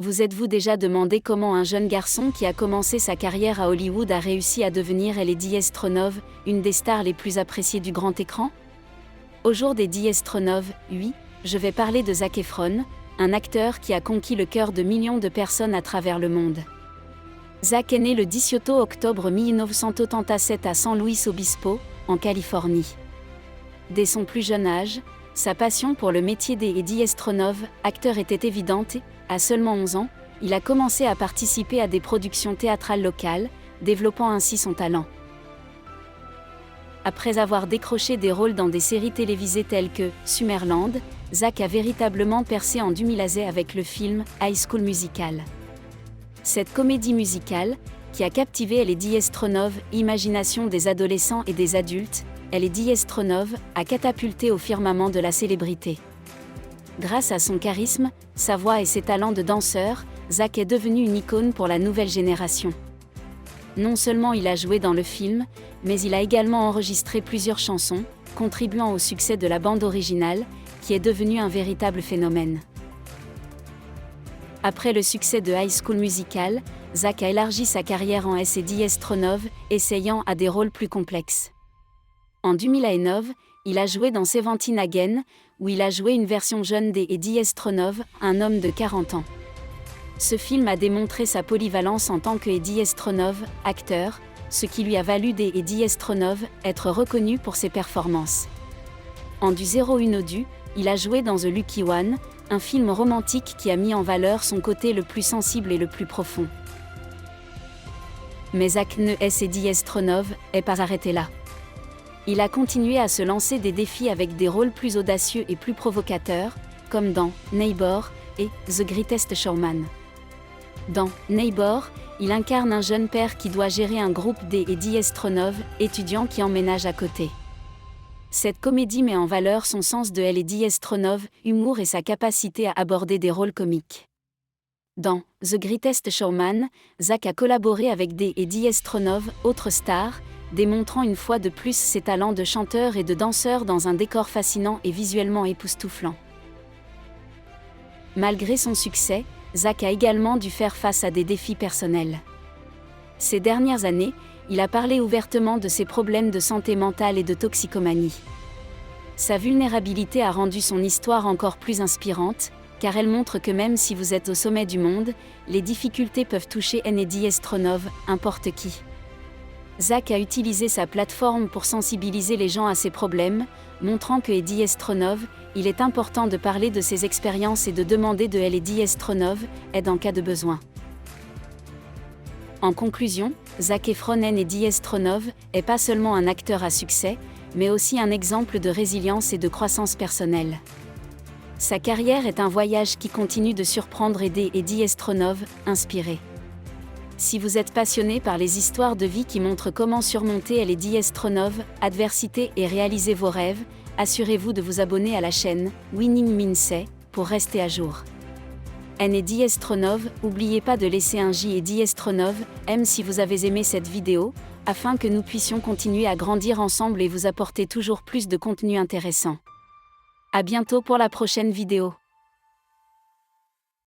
Vous êtes-vous déjà demandé comment un jeune garçon qui a commencé sa carrière à Hollywood a réussi à devenir Eddie Stronov, une des stars les plus appréciées du grand écran? Au jour d'Eddie Stronov, oui, je vais parler de Zac Efron, un acteur qui a conquis le cœur de millions de personnes à travers le monde. Zac est né le 18 octobre 1987 à San Luis Obispo, en Californie. Dès son plus jeune âge, sa passion pour le métier d'Eddie Stronov, acteur, était évidente et, à seulement 11 ans, il a commencé à participer à des productions théâtrales locales, développant ainsi son talent. Après avoir décroché des rôles dans des séries télévisées telles que Summerland, Zac a véritablement percé en 2016 avec le film High School Musical. Cette comédie musicale, qui a captivé Eddie Stronov, imagination des adolescents et des adultes, Eddie Stronov a catapulté au firmament de la célébrité. Grâce à son charisme, sa voix et ses talents de danseur, Zac est devenu une icône pour la nouvelle génération. Non seulement il a joué dans le film, mais il a également enregistré plusieurs chansons, contribuant au succès de la bande originale, qui est devenue un véritable phénomène. Après le succès de High School Musical, Zac a élargi sa carrière en Eddie Stronov, essayant à des rôles plus complexes. En 2009, il a joué dans Seventeen Again, où il a joué une version jeune d'Eddie Stronov, un homme de 40 ans. Ce film a démontré sa polyvalence en tant qu'Eddie Stronov, acteur, ce qui lui a valu d'Eddie Stronov être reconnu pour ses performances. En Du 01 au Du, il a joué dans The Lucky One, un film romantique qui a mis en valeur son côté le plus sensible et le plus profond. Mais Zac Eddie Stronov est pas arrêté là. Il a continué à se lancer des défis avec des rôles plus audacieux et plus provocateurs, comme dans Neighbor et The Greatest Showman. Dans Neighbor, il incarne un jeune père qui doit gérer un groupe d'Eddie Stronov, étudiants qui emménagent à côté. Cette comédie met en valeur son sens de Eddie Stronov, humour et sa capacité à aborder des rôles comiques. Dans The Greatest Showman, Zac a collaboré avec Eddie Stronov, autre star, démontrant une fois de plus ses talents de chanteur et de danseur dans un décor fascinant et visuellement époustouflant. Malgré son succès, Zac a également dû faire face à des défis personnels. Ces dernières années, il a parlé ouvertement de ses problèmes de santé mentale et de toxicomanie. Sa vulnérabilité a rendu son histoire encore plus inspirante, car elle montre que même si vous êtes au sommet du monde, les difficultés peuvent toucher Eddie Stronov, n'importe qui. Zac a utilisé sa plateforme pour sensibiliser les gens à ses problèmes, montrant que Eddie Stronov, il est important de parler de ses expériences et de demander de Eddie Stronov aide en cas de besoin. En conclusion, Zac Efron Eddie Stronov est pas seulement un acteur à succès, mais aussi un exemple de résilience et de croissance personnelle. Sa carrière est un voyage qui continue de surprendre et Eddie Stronov, inspiré. Si vous êtes passionné par les histoires de vie qui montrent comment surmonter Eddie Stronov, adversité et réaliser vos rêves, assurez-vous de vous abonner à la chaîne Winning Mindset pour rester à jour. Eddie Stronov, n'oubliez pas de laisser un Eddie Stronov, si vous avez aimé cette vidéo, afin que nous puissions continuer à grandir ensemble et vous apporter toujours plus de contenu intéressant. À bientôt pour la prochaine vidéo.